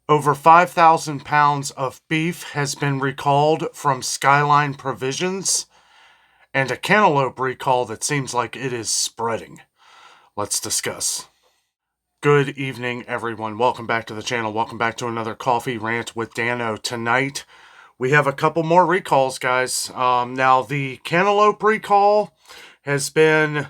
Over 5,000 pounds of beef has been recalled from Skyline Provisions, and a cantaloupe recall that seems like it is spreading. Let's discuss. Good evening, everyone. Welcome back to the channel. Welcome back to another Coffee Rant with Dano. Tonight, we have a couple more recalls, guys. Now, the cantaloupe recall has been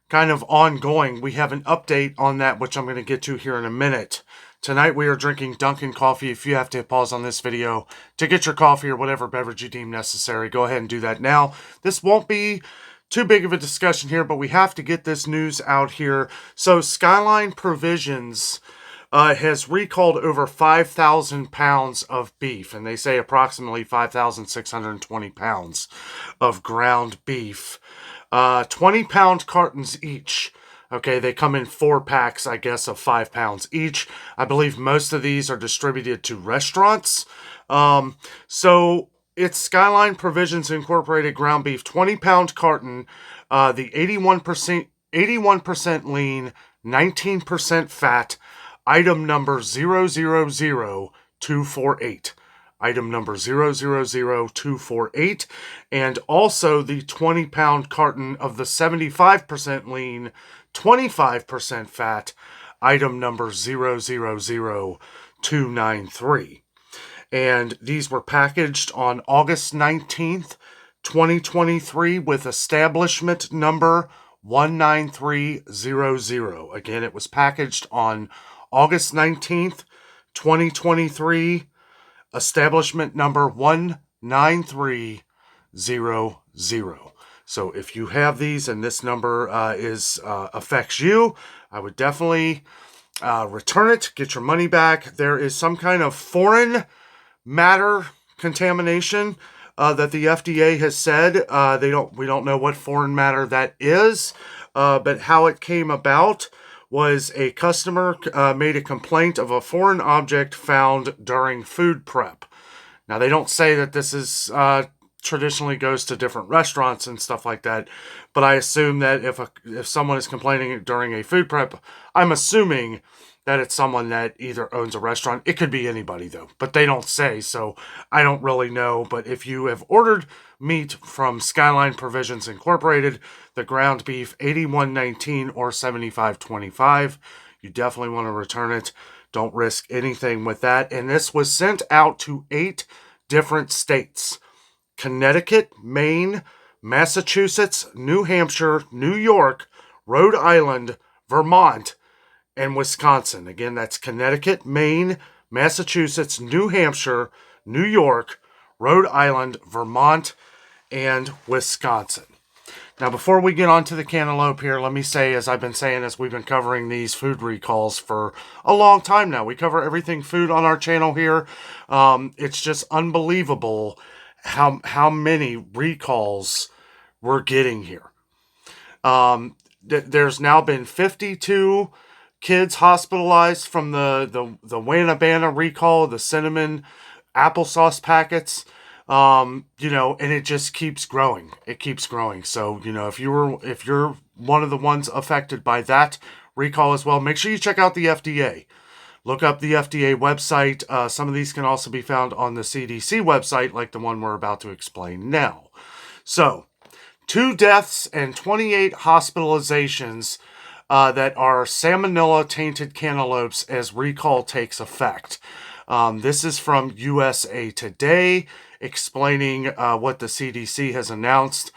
kind of ongoing. We have an update on that, which I'm going to get to here in a minute. Tonight we are drinking Dunkin' coffee. If you have to pause on this video to get your coffee or whatever beverage you deem necessary, go ahead and do that now. This won't be too big of a discussion here, but we have to get this news out here. So Skyline Provisions has recalled over 5,000 pounds of beef, and they say approximately 5,620 pounds of ground beef. 20-pound cartons each. Okay, they come in 4 packs, I guess, of 5 pounds each. I believe most of these are distributed to restaurants. So it's Skyline Provisions Incorporated ground beef, 20-pound carton, the 81% lean, 19% fat, item number 000248. Item number 000248, and also the 20-pound carton of the 75% lean, 25% fat, item number 000293. And these were packaged on August 19th, 2023 with establishment number 19300. Again, it was packaged on August 19th, 2023, establishment number 19300. So if you have these and this number affects you, I would definitely return it, get your money back. There is some kind of foreign matter contamination that the FDA has said. We don't know what foreign matter that is, but how it came about was a customer made a complaint of a foreign object found during food prep. Now, they don't say that this is traditionally goes to different restaurants and stuff like that, but I assume that if someone is complaining during a food prep, I'm assuming that it's someone that either owns a restaurant. It could be anybody, though, but they don't say, so I don't really know. But if you have ordered meat from Skyline Provisions Incorporated, the ground beef 8119 or 7525, you definitely want to return it. Don't risk anything with that. And this was sent out to 8 different states: Connecticut, Maine, Massachusetts, New Hampshire, New York, Rhode Island, Vermont, and Wisconsin. Again, that's Connecticut, Maine, Massachusetts, New Hampshire, New York, Rhode Island, Vermont, and Wisconsin. Now, before we get on to the cantaloupe here, let me say, as I've been saying, as we've been covering these food recalls for a long time now, we cover everything food on our channel here. It's just unbelievable how many recalls we're getting here. There's now been 52 kids hospitalized from the Wanabana recall, the cinnamon applesauce packets. And it just keeps growing. It keeps growing. So, if you're one of the ones affected by that recall as well, make sure you check out the FDA. Look up the FDA website. Some of these can also be found on the CDC website, like the one we're about to explain now. So, 2 deaths and 28 hospitalizations that are salmonella-tainted cantaloupes as recall takes effect. This is from USA Today, explaining what the CDC has announced.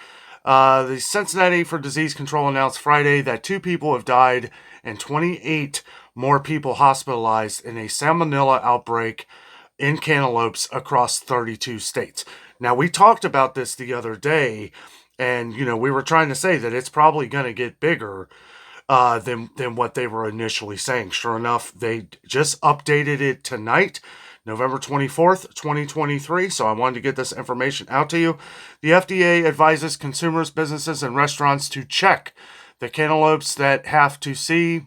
The Cincinnati for Disease Control announced Friday that 2 people have died and 28 more people hospitalized in a salmonella outbreak in cantaloupes across 32 states. Now, we talked about this the other day, and, we were trying to say that it's probably going to get bigger than what they were initially saying. Sure enough, they just updated it tonight, November 24th, 2023. So I wanted to get this information out to you. The FDA advises consumers, businesses, and restaurants to check the cantaloupes that have to see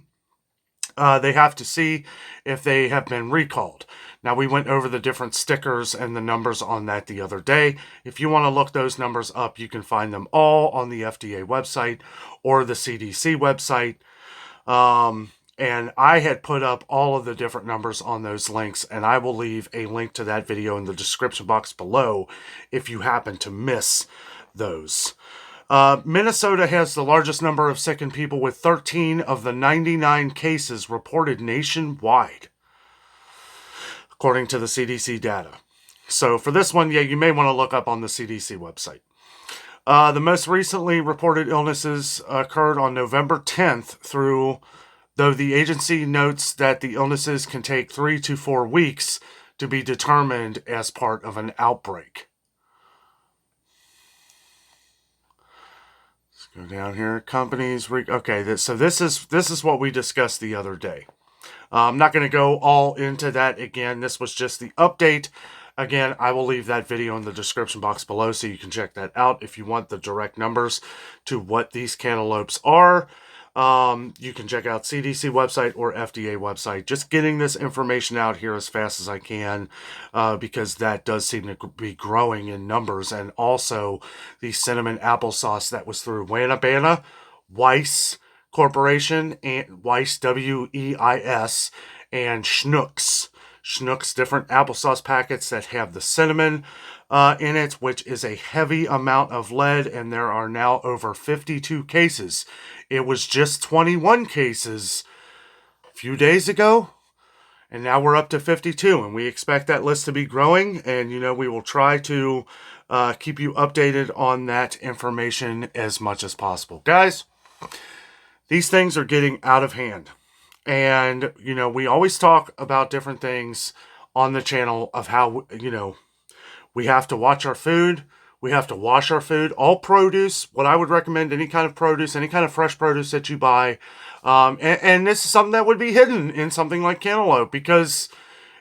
if they have been recalled. Now, we went over the different stickers and the numbers on that the other day. If you want to look those numbers up, you can find them all on the FDA website or the CDC website. And I had put up all of the different numbers on those links, and I will leave a link to that video in the description box below if you happen to miss those. Minnesota has the largest number of sickened people with 13 of the 99 cases reported nationwide, according to the CDC data. So for this one, yeah, you may want to look up on the CDC website. The most recently reported illnesses occurred on November 10th though the agency notes that the illnesses can take 3 to 4 weeks to be determined as part of an outbreak. Let's go down here. Companies. Okay, so this is what we discussed the other day. I'm not going to go all into that again. This was just the update. Again, I will leave that video in the description box below so you can check that out if you want the direct numbers to what these cantaloupes are. You can check out CDC website or FDA website. Just getting this information out here as fast as I can because that does seem to be growing in numbers. And also the cinnamon applesauce that was through Wanabana, Weiss Corporation, and Weiss, W-E-I-S, and Schnucks. Schnucks, different applesauce packets that have the cinnamon in it, which is a heavy amount of lead, and there are now over 52 cases. It was just 21 cases a few days ago, and now we're up to 52, and we expect that list to be growing, and, we will try to keep you updated on that information as much as possible. Guys, these things are getting out of hand. And, we always talk about different things on the channel of how, we have to watch our food. We have to wash our food. All produce, what I would recommend, any kind of produce, any kind of fresh produce that you buy. And this is something that would be hidden in something like cantaloupe because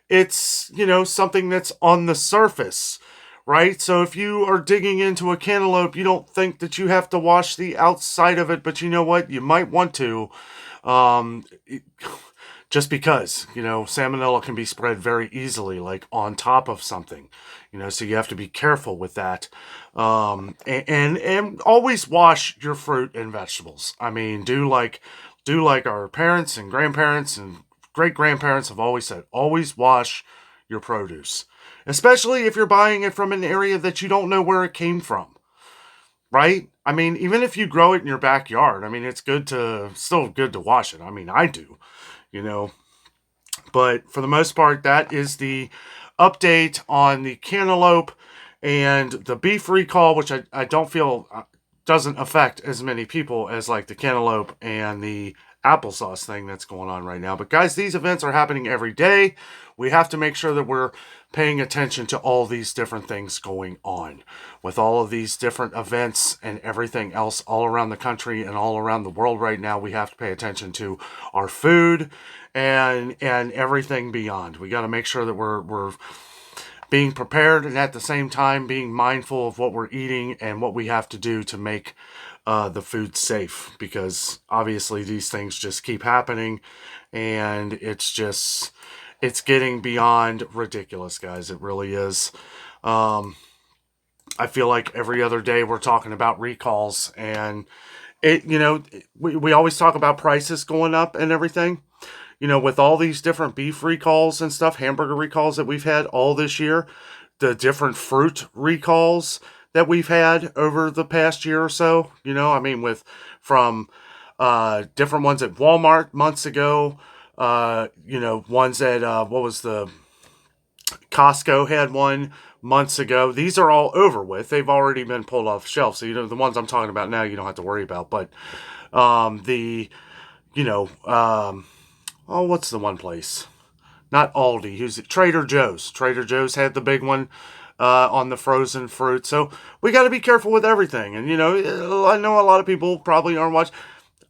it's, something that's on the surface, right? So if you are digging into a cantaloupe, you don't think that you have to wash the outside of it, but you know what? You might want to. Just because, salmonella can be spread very easily, like on top of something, so you have to be careful with that. And always wash your fruit and vegetables. I mean, do like our parents and grandparents and great-grandparents have always said, always wash your produce, especially if you're buying it from an area that you don't know where it came from. Right? I mean, even if you grow it in your backyard, I mean, it's still good to wash it. I mean, I do, But for the most part, that is the update on the cantaloupe and the beef recall, which I don't feel doesn't affect as many people as like the cantaloupe and the applesauce thing that's going on right now. But guys, these events are happening every day. We have to make sure that we're paying attention to all these different things going on with all of these different events and everything else all around the country and all around the world right now. We have to pay attention to our food and everything beyond. We got to make sure that we're being prepared and at the same time being mindful of what we're eating and what we have to do to make the food safe, because obviously these things just keep happening and it's getting beyond ridiculous, guys. It really is. I feel like every other day we're talking about recalls, and we always talk about prices going up and everything. With all these different beef recalls and stuff, hamburger recalls that we've had all this year, the different fruit recalls that we've had over the past year or so, from different ones at Walmart months ago, ones at, Costco had one months ago. These are all over with. They've already been pulled off shelves. So, the ones I'm talking about now, you don't have to worry about. But what's the one place? Not Aldi. Who's it? Trader Joe's. Trader Joe's had the big one on the frozen fruit. So we got to be careful with everything. And, I know a lot of people probably aren't watching.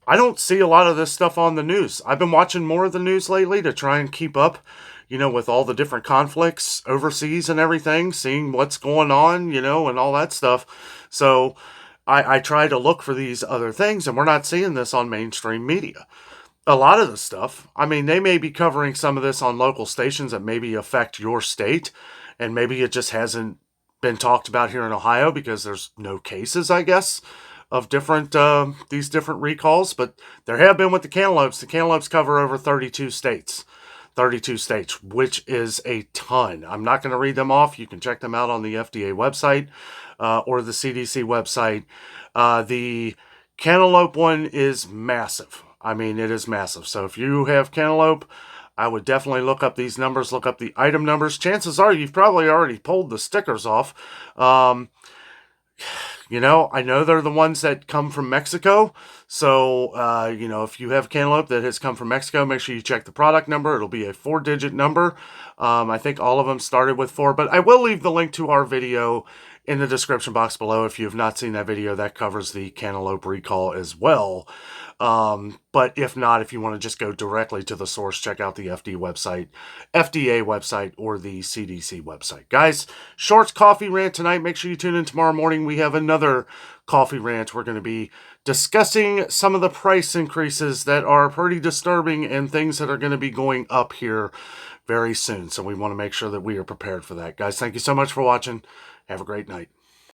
I don't see a lot of this stuff on the news. I've been watching more of the news lately to try and keep up, with all the different conflicts overseas and everything, seeing what's going on, and all that stuff. So I try to look for these other things, and we're not seeing this on mainstream media. A lot of the stuff, they may be covering some of this on local stations that maybe affect your state, and maybe it just hasn't been talked about here in Ohio because there's no cases, I guess. of different these different recalls, but there have been with the cantaloupes. The cantaloupes cover over 32 states. 32 states, which is a ton. I'm not going to read them off. You can check them out on the FDA website or the CDC website. The cantaloupe one is massive. I mean, it is massive. So if you have cantaloupe, I would definitely look up these numbers, look up the item numbers. Chances are you've probably already pulled the stickers off. I know they're the ones that come from Mexico. So, if you have cantaloupe that has come from Mexico, make sure you check the product number. It'll be a 4-digit number. I think all of them started with 4, but I will leave the link to our video in the description box below. If you have not seen that video, that covers the cantaloupe recall as well. But if not, if you want to just go directly to the source, check out the FDA website, or the CDC website. Guys, short coffee rant tonight. Make sure you tune in tomorrow morning. We have another coffee rant. We're going to be discussing some of the price increases that are pretty disturbing and things that are going to be going up here very soon. So we want to make sure that we are prepared for that. Guys, thank you so much for watching. Have a great night.